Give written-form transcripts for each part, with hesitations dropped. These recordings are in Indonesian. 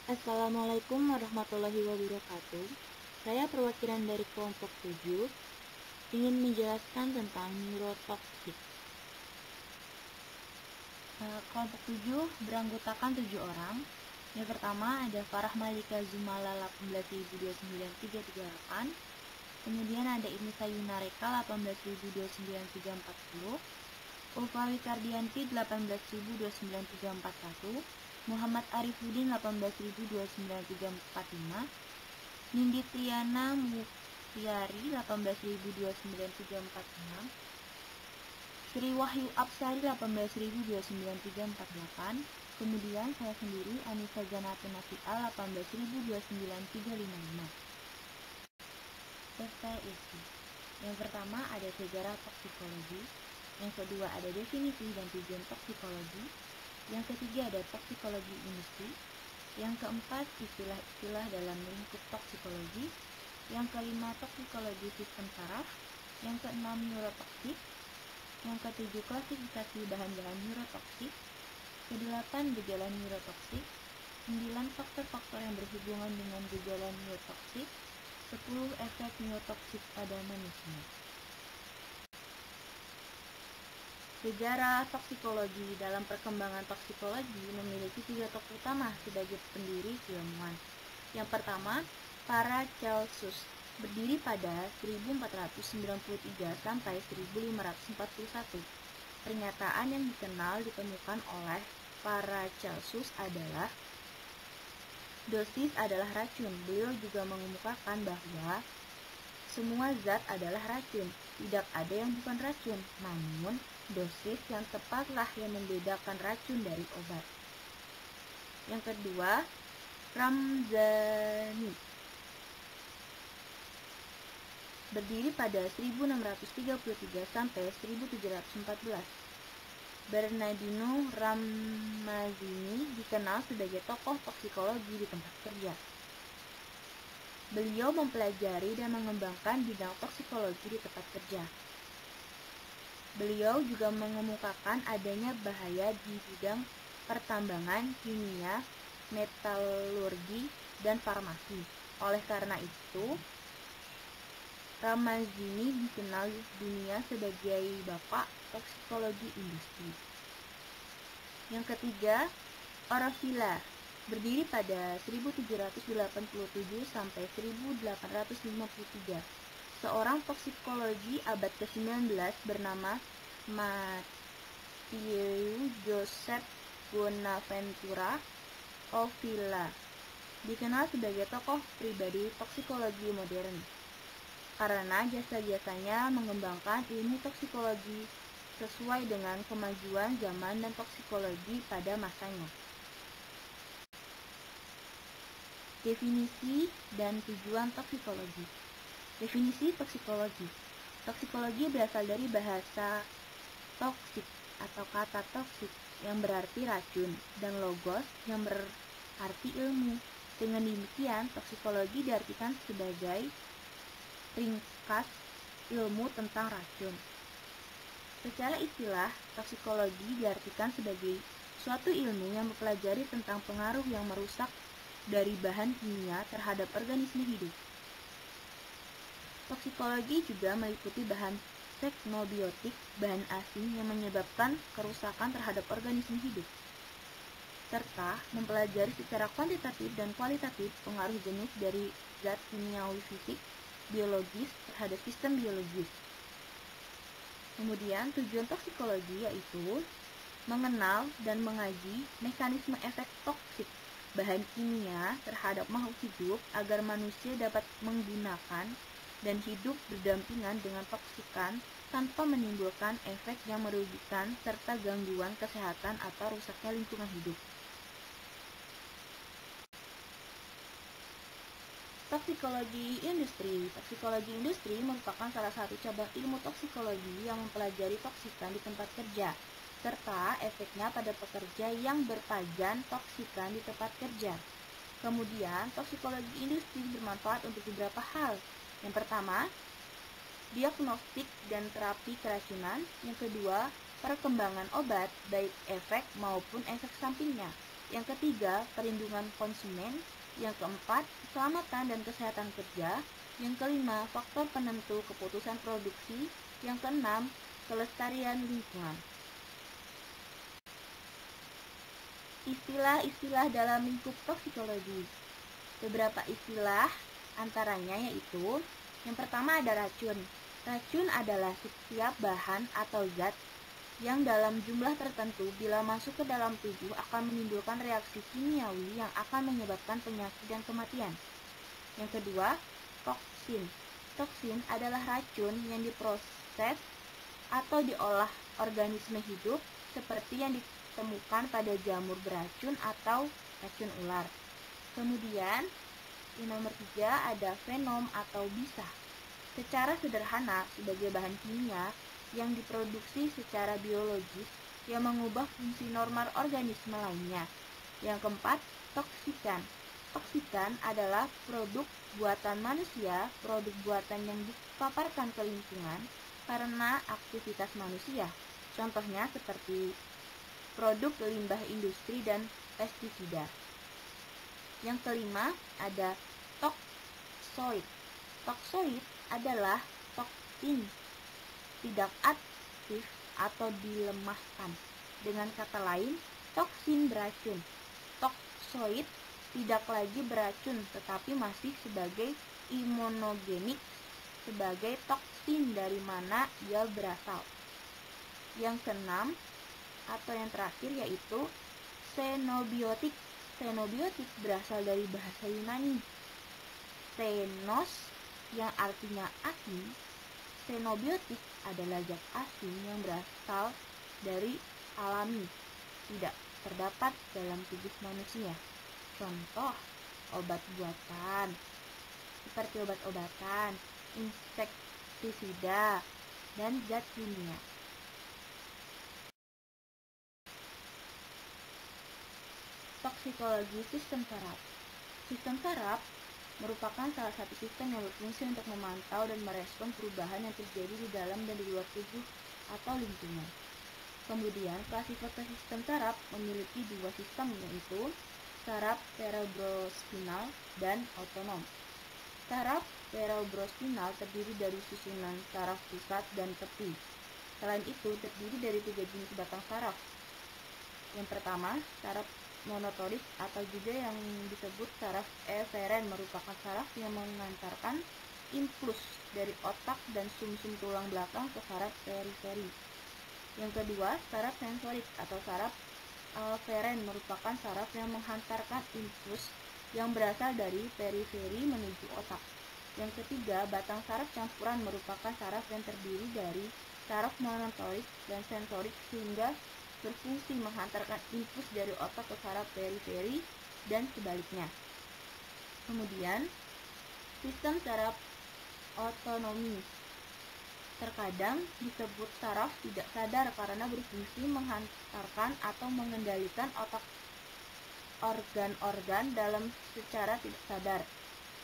Assalamualaikum warahmatullahi wabarakatuh. Saya perwakilan dari kelompok 7 ingin menjelaskan tentang neurotoksik. Kelompok 7 beranggotakan 7 orang. Yang pertama ada Farah Malika Zumala 18.029.338. Kemudian ada Ibnu Sayunareka 18.029.340. Ulfa Wikardianti 18.029.341. Muhammad Arifuddin 18.029.345. Nindi Triana Mutiari 18.029.346. Sri Wahyu Apsari 18.029.348. Kemudian saya sendiri Anissa Janatun Nafi'al 18.029.355. Tes saya isi. Yang pertama ada sejarah toksikologi. Yang kedua ada definisi dan tujuan toksikologi. Yang ketiga ada toksikologi industri. Yang keempat istilah-istilah dalam lingkup toksikologi. Yang kelima toksikologi sistem saraf. Yang keenam neurotoksik. Yang ketujuh klasifikasi bahan-bahan neurotoksik. Kedelapan gejala neurotoksik. 9 faktor-faktor yang berhubungan dengan gejala neurotoksik. 10 efek neurotoksik pada manusia. Sejarah toksikologi. Dalam perkembangan toksikologi memiliki 3 tokoh utama sebagai pendiri keilmuan. Yang pertama, Paracelsus, berdiri pada 1493 sampai 1541. Pernyataan yang ditemukan oleh Paracelsus adalah dosis adalah racun. Beliau juga mengemukakan bahwa semua zat adalah racun. Tidak ada yang bukan racun, namun dosis yang tepatlah yang membedakan racun dari obat. Yang kedua, Ramzani, berdiri pada 1633 sampai 1714. Bernardino Ramazzini dikenal sebagai tokoh toksikologi di tempat kerja. Beliau mempelajari dan mengembangkan bidang toksikologi di tempat kerja. Beliau juga mengemukakan adanya bahaya di bidang pertambangan, kimia, metalurgi, dan farmasi. Oleh karena itu, Ramazzini dikenal dunia sebagai bapak toksikologi industri. Yang ketiga, Orfila, berdiri pada 1787 sampai 1853. Seorang toksikologi abad ke-19 bernama Matteo Joseph Bonaventura Orfila dikenal sebagai tokoh pribadi toksikologi modern karena jasa-jasanya mengembangkan ilmu toksikologi sesuai dengan kemajuan zaman dan toksikologi pada masanya. Definisi dan tujuan toksikologi. Definisi toksikologi. Toksikologi berasal dari bahasa toksik atau kata toksik yang berarti racun dan logos yang berarti ilmu. Dengan demikian, toksikologi diartikan sebagai ringkas ilmu tentang racun. Secara istilah, toksikologi diartikan sebagai suatu ilmu yang mempelajari tentang pengaruh yang merusak dari bahan kimia terhadap organisme hidup. Toksikologi juga meliputi bahan teknobiotik, bahan asing yang menyebabkan kerusakan terhadap organisme hidup, serta mempelajari secara kuantitatif dan kualitatif pengaruh jenis dari zat kimiawi fisik, biologis terhadap sistem biologis. Kemudian tujuan toksikologi yaitu mengenal dan mengaji mekanisme efek toksik bahan kimia terhadap makhluk hidup agar manusia dapat menggunakan dan hidup berdampingan dengan toksikan tanpa menimbulkan efek yang merugikan serta gangguan kesehatan atau rusaknya lingkungan hidup. Toksikologi industri. Toksikologi industri merupakan salah satu cabang ilmu toksikologi yang mempelajari toksikan di tempat kerja, serta efeknya pada pekerja yang berpajan toksikan di tempat kerja. Kemudian, toksikologi industri bermanfaat untuk beberapa hal. Yang pertama, diagnostik dan terapi keracunan. Yang kedua, perkembangan obat, baik efek maupun efek sampingnya. Yang ketiga, perlindungan konsumen. Yang keempat, keselamatan dan kesehatan kerja. Yang kelima, faktor penentu keputusan produksi. Yang keenam, kelestarian lingkungan. Istilah-istilah dalam lingkup toksikologi. Beberapa istilah antaranya yaitu, yang pertama ada racun. Racun adalah setiap bahan atau zat yang dalam jumlah tertentu bila masuk ke dalam tubuh akan menimbulkan reaksi kimiawi yang akan menyebabkan penyakit dan kematian. Yang kedua, toksin. Toksin adalah racun yang diproses atau diolah organisme hidup seperti yang ditemukan pada jamur beracun atau racun ular. Kemudian, yang nomor 3 ada venom atau bisa. Secara sederhana, sebagai bahan kimia yang diproduksi secara biologis yang mengubah fungsi normal organisme lainnya. Yang keempat, toksikan. Toksikan adalah produk buatan manusia, produk buatan yang dipaparkan ke lingkungan karena aktivitas manusia. Contohnya seperti produk limbah industri dan pestisida. Yang kelima ada toksoid. Toksoid adalah toksin tidak aktif atau dilemahkan. Dengan kata lain, toksin beracun. Toksoid tidak lagi beracun tetapi masih sebagai imunogenik, sebagai toksin dari mana ia berasal. Yang keenam atau yang terakhir yaitu xenobiotik. Xenobiotik berasal dari bahasa Yunani xenos yang artinya asing. Xenobiotik adalah zat asing yang berasal dari alami, tidak terdapat dalam tubuh manusia. Contoh, obat buatan, seperti obat-obatan, insektisida, dan zat kimia. Toksikologi sistem saraf. Sistem saraf merupakan salah satu sistem yang berfungsi untuk memantau dan merespon perubahan yang terjadi di dalam dan di luar tubuh atau lingkungan. Kemudian, klasifikasi sistem saraf memiliki dua sistem, yaitu saraf cerebrospinal dan otonom. Saraf cerebrospinal terdiri dari susunan saraf pusat dan tepi. Selain itu, terdiri dari 3 jenis batang saraf. Yang pertama, saraf monotorik atau juga yang disebut saraf eferen merupakan saraf yang mengantarkan impuls dari otak dan sumsum tulang belakang ke saraf periferi. Yang kedua, saraf sensorik atau saraf aferen merupakan saraf yang menghantarkan impuls yang berasal dari periferi menuju otak. Yang ketiga, batang saraf campuran merupakan saraf yang terdiri dari saraf monotorik dan sensorik sehingga berfungsi menghantarkan impuls dari otak ke saraf periferi dan sebaliknya. Kemudian, sistem saraf otonomi terkadang disebut saraf tidak sadar karena berfungsi menghantarkan atau mengendalikan otak organ-organ dalam secara tidak sadar.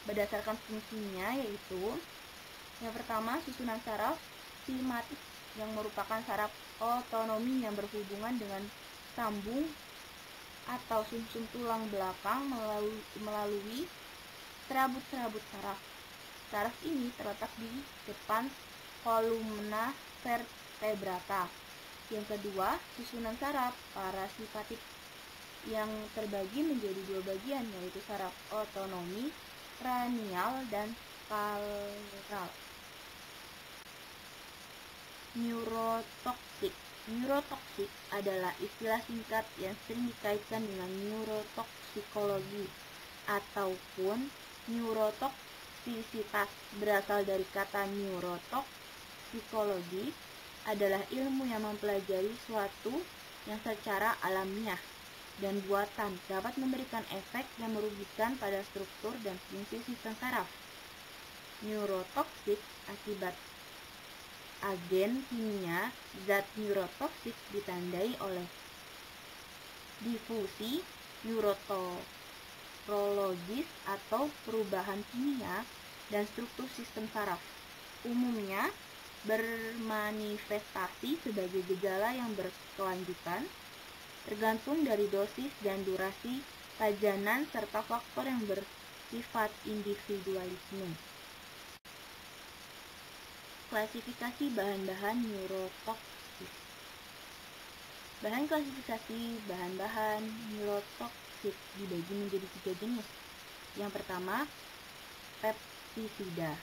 Berdasarkan fungsinya yaitu yang pertama, susunan saraf simatik yang merupakan saraf otonomi yang berhubungan dengan sambung atau sumsum tulang belakang melalui serabut-serabut saraf. Saraf ini terletak di depan kolumna vertebrata. Yang kedua, susunan saraf parasimpatik yang terbagi menjadi 2 bagian, yaitu saraf otonomi kranial dan skleral. Neurotoksik. Neurotoksik adalah istilah singkat yang sering dikaitkan dengan neurotoksikologi ataupun neurotoksisitas. Berasal dari kata neurotoksikologi adalah ilmu yang mempelajari suatu yang secara alamiah dan buatan dapat memberikan efek yang merugikan pada struktur dan fungsi sistem saraf. Neurotoksik akibat agen kimia zat neurotoksik ditandai oleh difusi neurologis atau perubahan kimia dan struktur sistem saraf. Umumnya bermanifestasi sebagai gejala yang berkelanjutan tergantung dari dosis dan durasi pajanan serta faktor yang bersifat individualisme. Klasifikasi bahan-bahan neurotoksik. Klasifikasi bahan-bahan neurotoksik dibagi menjadi 3 jenis. Yang pertama, peptisida.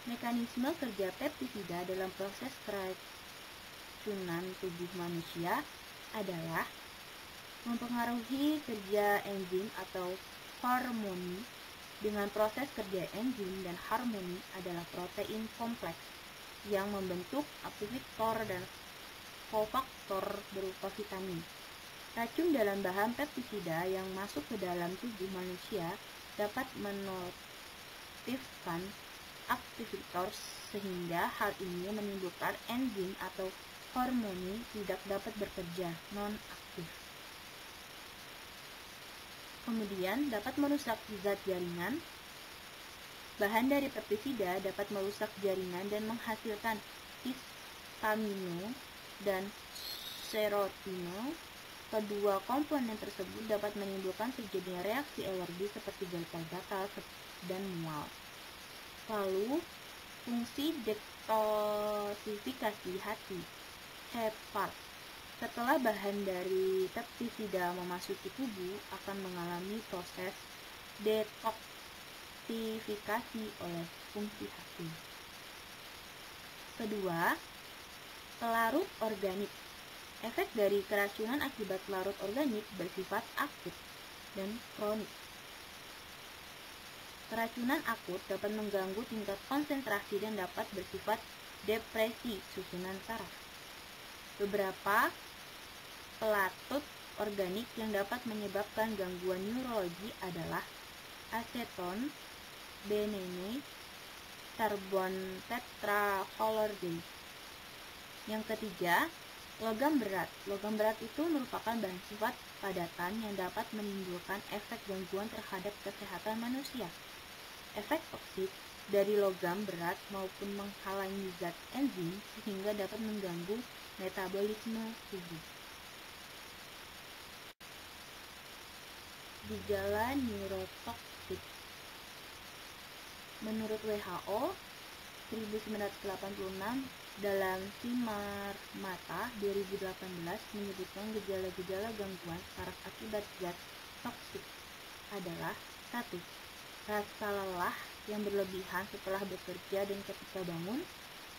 Mekanisme kerja peptisida dalam proses keracunan tubuh manusia adalah mempengaruhi kerja enzim atau harmoni. Dengan proses kerja enzim dan harmoni adalah protein kompleks yang membentuk aktivator dan kofaktor berupa vitamin. Racun dalam bahan peptisida yang masuk ke dalam tubuh manusia dapat menonaktifkan aktivator sehingga hal ini menimbulkan enzim atau harmoni tidak dapat bekerja non-aktif. Kemudian dapat merusak zat jaringan. Bahan dari peptisida dapat merusak jaringan dan menghasilkan histamino dan serotonin. Kedua komponen tersebut dapat menimbulkan terjadinya reaksi alergi seperti gatal-gatal dan mual. Lalu, fungsi detoksifikasi hati, hepat. Setelah bahan dari peptisida memasuki tubuh, akan mengalami proses detoksifikasi oleh fungsi hati. Kedua, pelarut organik. Efek dari keracunan akibat pelarut organik bersifat akut dan kronik. Keracunan akut dapat mengganggu tingkat konsentrasi dan dapat bersifat depresi susunan saraf. Beberapa pelarut organik yang dapat menyebabkan gangguan neurologi adalah aseton, benene, karbon tetrahydrolase. Yang ketiga, logam berat. Logam berat itu merupakan bahan sifat padatan yang dapat menimbulkan efek gangguan terhadap kesehatan manusia. Efek toksik dari logam berat maupun menghalangi zat enzim sehingga dapat mengganggu metabolisme tubuh. Gejala neurotoksik. Menurut WHO 1986 dalam Sinar Mata 2018 menyebutkan gejala-gejala gangguan saraf akibat zat toksik adalah 1. Rasa lelah yang berlebihan setelah bekerja dan ketika bangun.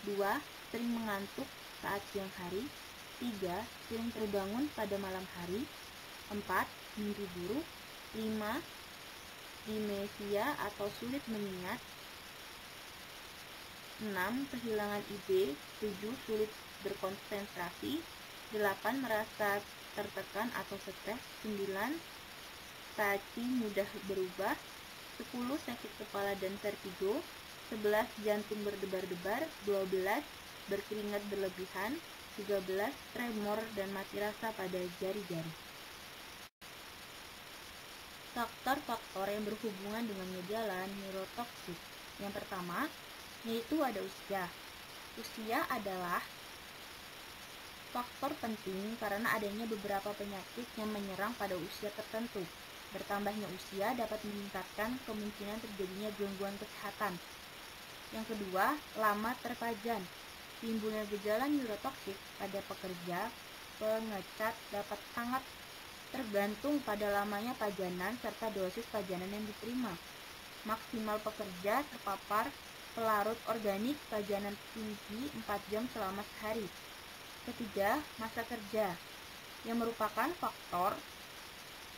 2. Sering mengantuk saat siang hari. 3. Sering terbangun pada malam hari. 4. Mimpi buruk. 5. Demensia atau sulit mengingat. 6. Kehilangan ide. 7. Sulit berkonsentrasi. 8. Merasa tertekan atau stres. 9. Saci mudah berubah. 10. Sakit kepala dan vertigo. 11. Jantung berdebar-debar. 12. Berkeringat berlebihan. 13. Tremor dan mati rasa pada jari-jari. Faktor-faktor yang berhubungan dengan gejala neurotoksik. Yang pertama, yaitu ada usia. Usia adalah faktor penting karena adanya beberapa penyakit yang menyerang pada usia tertentu. Bertambahnya usia dapat meningkatkan kemungkinan terjadinya gangguan kesehatan. Yang kedua, lama terpajan. Timbulnya gejala neurotoksik pada pekerja pengecat dapat sangat tergantung pada lamanya pajanan serta dosis pajanan yang diterima. Maksimal pekerja terpapar pelarut organik pajanan tinggi 4 jam selama sehari. Ketiga, masa kerja, yang merupakan faktor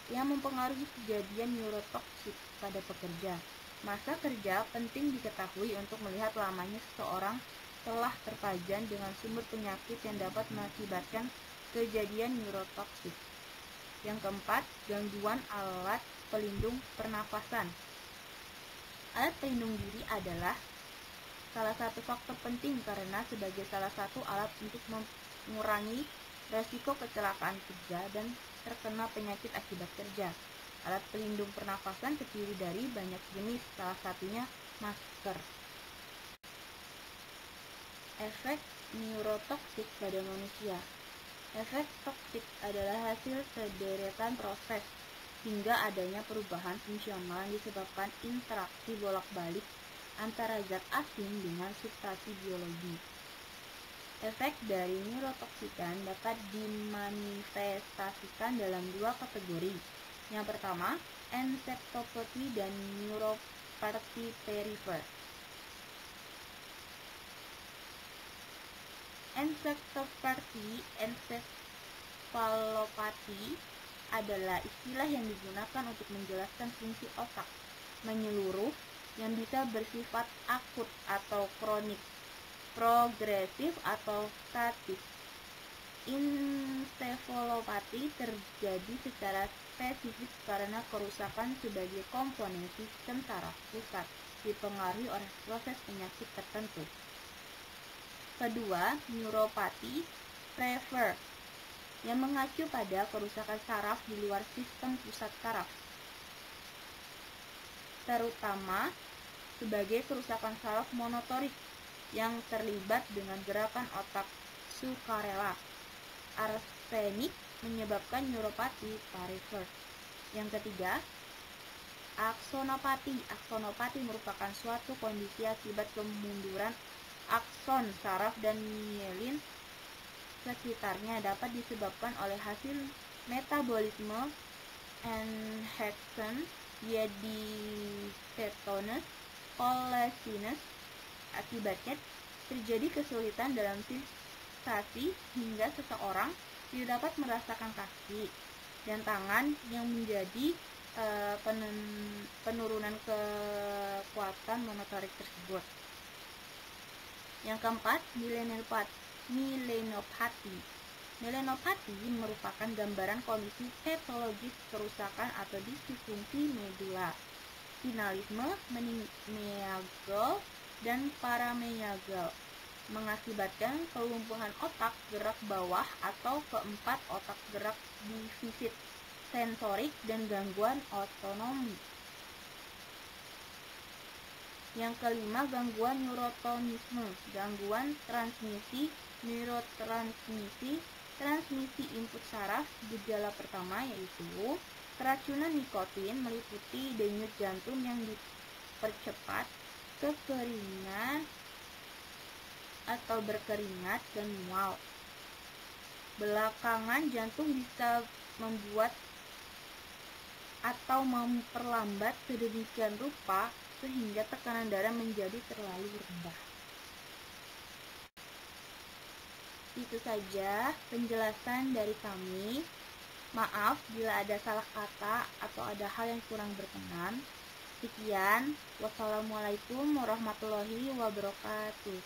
yang mempengaruhi kejadian neurotoksik pada pekerja. Masa kerja penting diketahui untuk melihat lamanya seseorang telah terpajan dengan sumber penyakit yang dapat mengakibatkan kejadian neurotoksik. Yang keempat, gangguan alat pelindung pernafasan. Alat pelindung diri adalah salah satu faktor penting karena sebagai salah satu alat untuk mengurangi resiko kecelakaan kerja dan terkena penyakit akibat kerja. Alat pelindung pernafasan terdiri dari banyak jenis, salah satunya masker. Efek neurotoksik pada manusia. Efek toksik adalah hasil sederetan proses hingga adanya perubahan fungsional yang disebabkan interaksi bolak-balik antara zat asing dengan substansi biologi. Efek dari neurotoksikan dapat dimanifestasikan dalam dua kategori. Yang pertama, encephalopathy dan neuropathy perifer. Encephalopathy adalah istilah yang digunakan untuk menjelaskan fungsi otak menyeluruh yang bisa bersifat akut atau kronik, progresif atau statis. Encephalopathy terjadi secara spesifik karena kerusakan sebagai komponen sistem saraf pusat dipengaruhi oleh proses penyakit tertentu. Kedua, neuropathy perifer yang mengacu pada kerusakan saraf di luar sistem pusat saraf, terutama sebagai kerusakan saraf motorik yang terlibat dengan gerakan otak sukarela. Arsenik menyebabkan neuropathy perifer. Yang ketiga, aksonopati. Aksonopati merupakan suatu kondisi akibat kemunduran akson saraf dan mielin sekitarnya, dapat disebabkan oleh hasil metabolisme enhancement diacetonous collagenase. Akibatnya terjadi kesulitan dalam sensasi hingga seseorang tidak dapat merasakan kaki dan tangan yang menjadi penurunan kekuatan motorik tersebut. Yang keempat, melenopati. Melenopati merupakan gambaran kondisi patologis kerusakan atau disfungsi medula, finalisme, meningeal, dan paramenial, mengakibatkan kelumpuhan otak gerak bawah atau keempat otak gerak defisit sensorik dan gangguan otonomi. Yang kelima, gangguan neurotonisme, gangguan transmisi neurotransmisi, transmisi input saraf. Gejala pertama yaitu keracunan nikotin meliputi denyut jantung yang dipercepat, kekeringan atau berkeringat dan mual. Belakangan jantung bisa membuat atau memperlambat sedemikian rupa sehingga tekanan darah menjadi terlalu rendah. Itu saja penjelasan dari kami. Maaf bila ada salah kata atau ada hal yang kurang berkenan. Sekian, wassalamualaikum warahmatullahi wabarakatuh.